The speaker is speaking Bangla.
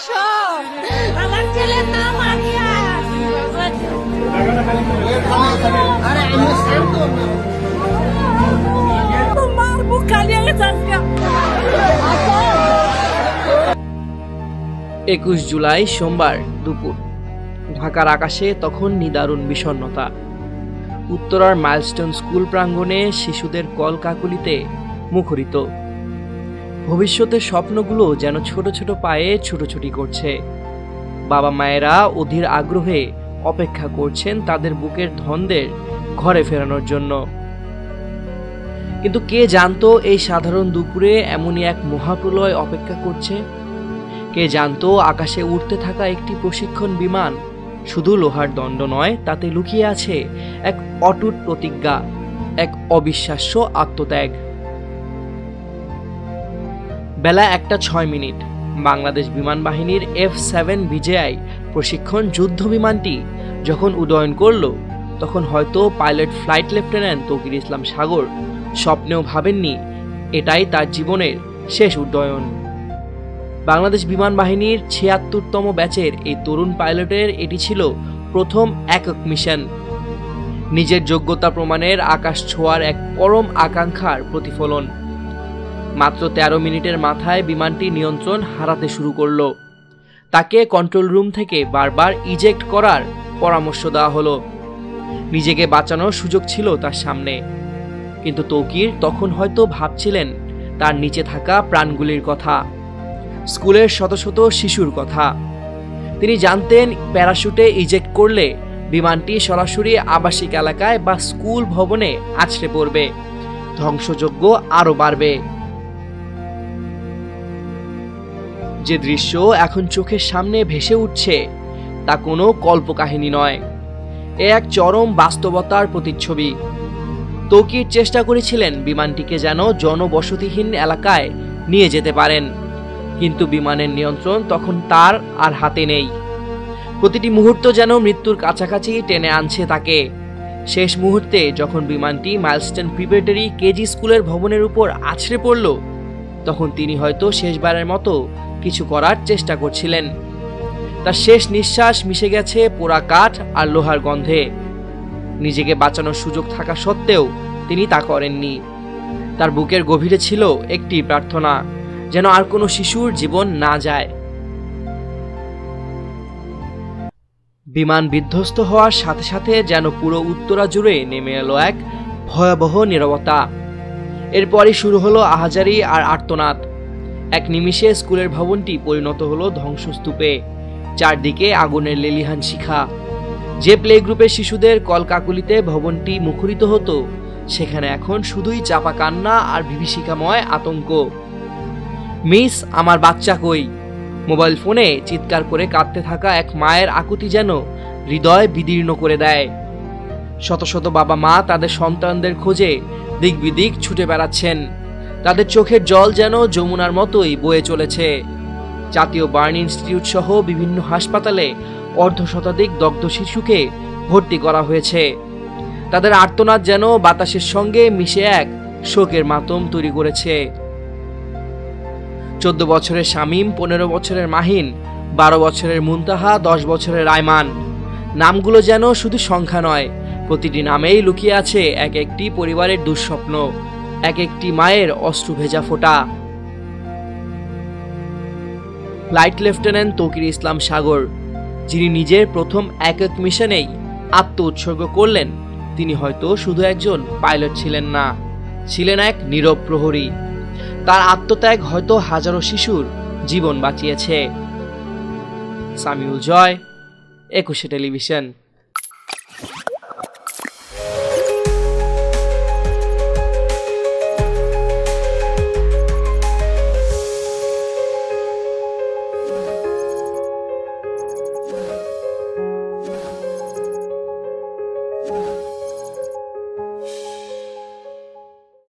আসো, আমার ছেলের নাম আনিয়া। তোমার বুক খালি হয়ে যাচ্ছে। 21 জুলাই সোমবার দুপুর ঢাকার আকাশে তখন নিদারুণ বিষণ্ণতা। উত্তরার মাইলস্টোন স্কুল প্রাঙ্গণে শিশুদের কলকাকলিতে মুখরিত। ভবিষ্যতের স্বপ্নগুলো যেন ছোট ছোট পায়ে ছুটোছুটি করছে। বাবা মায়েরা অধীর আগ্রহে অপেক্ষা করছেন তাদের বুকের ধনদের ঘরে ফেরানোর জন্য। কিন্তু কে জানতো এই সাধারণ দুপুরে এমনই এক মহাপ্রলয় অপেক্ষা করছে? কে জানতো আকাশে উড়তে থাকা একটি প্রশিক্ষণ বিমান শুধু লোহার দণ্ড নয়, তাতে লুকিয়ে আছে এক অটুট প্রতিজ্ঞা, এক অবিশ্বাস্য আত্মত্যাগ। বেলা 1:06। বাংলাদেশ বিমান বাহিনীর F-7 বিজেআই প্রশিক্ষণ যুদ্ধ বিমানটি যখন উড্ডয়ন করল, তখন হয়তো পাইলট ফ্লাইট লেফটেন্যান্ট তৌকির ইসলাম সাগর স্বপ্নেও ভাবেননি এটাই তার জীবনের শেষ উড্ডয়ন। বাংলাদেশ বিমান বাহিনীর ৭৬তম ব্যাচের এই তরুণ পাইলটের এটি ছিল প্রথম একক মিশন। নিজের যোগ্যতা প্রমাণের আকাশ ছোঁয়ার এক পরম আকাঙ্ক্ষার প্রতিফলন। মাত্র ১৩ মিনিটের মাথায় বিমানটি নিয়ন্ত্রণ হারাতে শুরু করলো। তাকে কন্ট্রোল রুম থেকে বারবার ইজেক্ট করার পরামর্শ দেওয়া হলো। নিজেকে বাঁচানোর সুযোগ ছিল তার সামনে, কিন্তু তৌকির তখন হয়তো ভাবছিলেন তার নিচে থাকা প্রাণগুলির কথা, স্কুলের শত শত শিশুর কথা। তিনি জানতেন প্যারাশুটে ইজেক্ট করলে বিমানটি সরাসরি আবাসিক এলাকায় বা স্কুল ভবনে আছড়ে পড়বে, ধ্বংসযজ্ঞ আরো বাড়বে। যে দৃশ্য এখন চোখের সামনে ভেসে উঠছে তা কোনো কল্পকাহিনী নয়, এ এক চরম বাস্তবতার প্রতিচ্ছবি। তৌকির চেষ্টা করেছিলেন বিমানটিকে যেন জনবসতিহীন এলাকায় নিয়ে যেতে পারেন, কিন্তু বিমানের নিয়ন্ত্রণ তখন তার আর হাতে নেই। প্রতিটি মুহূর্ত যেন মৃত্যুর কাছাকাছি টেনে আনছে তাকে। শেষ মুহূর্তে যখন বিমানটি মাইলস্টোন প্রিপারেটরি কেজি স্কুলের ভবনের উপর আছড়ে পড়ল, তখন তিনি হয়তো শেষবারের মতো কিছু করার চেষ্টা করছিলেন। তার শেষ নিঃশ্বাস মিশে গেছে পোড়া কাঠ আর লোহার গন্ধে। নিজেকে বাঁচানোর সুযোগ থাকা সত্ত্বেও তিনি তা করেননি। তার বুকের গভীরে ছিল একটি প্রার্থনা, যেন আর কোনো শিশুর জীবন না যায়। বিমান বিধ্বস্ত হওয়ার সাথে সাথে যেন পুরো উত্তরা জুড়ে নেমে এলো এক ভয়াবহ নীরবতা। এরপরই শুরু হলো আহাজারি আর আর্তনাদ। এক নিমিষে স্কুলের ভবনটি পরিণত হলো ধ্বংসস্তূপে। চারদিকে আগুনের লেলিহান শিখা। যে প্লে গ্রুপের শিশুদের কলকাকলিতে ভবনটি মুখরিত হতো, সেখানে এখন শুধুই চাপা কান্না আর বিভীষিকাময় আতঙ্ক। মিস, আমার বাচ্চা কই? মোবাইল ফোনে চিৎকার করে কাঁদতে থাকা এক মায়ের আকুতি যেন হৃদয় বিদীর্ণ করে দেয়। শত শত বাবা মা তাদের সন্তানদের খোঁজে দিক বিদিক ছুটে বেড়াচ্ছেন। তাদের চোখের জল যেন যমুনার মতোই বয়ে চলেছে। জাতীয় বার্ন ইনস্টিটিউট সহ বিভিন্ন হাসপাতালে অর্ধশতাধিক দগ্ধ শিশুকে ভর্তি করা হয়েছে। তাদের আর্তনাদ যেন বাতাসের সঙ্গে মিশে এক শোকের মাতম তৈরি করেছে। 14 বছরের শামীম, 15 বছরের মাহিন, 12 বছরের মুনতাহা, 10 বছরের আয়মান। নামগুলো যেন শুধু সংখ্যা নয়, প্রতিটি নামেই লুকিয়ে আছে এক একটি পরিবারের দুঃস্বপ্ন, এক একটি মায়ের অশ্রু ভেজা ফোঁটা। ফ্লাইট লেফটেন্যান্ট তৌকির ইসলাম সাগর, যিনি নিজের প্রথম একক মিশনেই আত্ম উৎসর্গ করলেন, তিনি হয়তো শুধু একজন পাইলট ছিলেন না, ছিলেন এক নীরব প্রহরী। তার আত্মত্যাগ হয়তো হাজারো শিশুর জীবন বাঁচিয়েছে। সামিউল জয়, 21শে টেলিভিশন।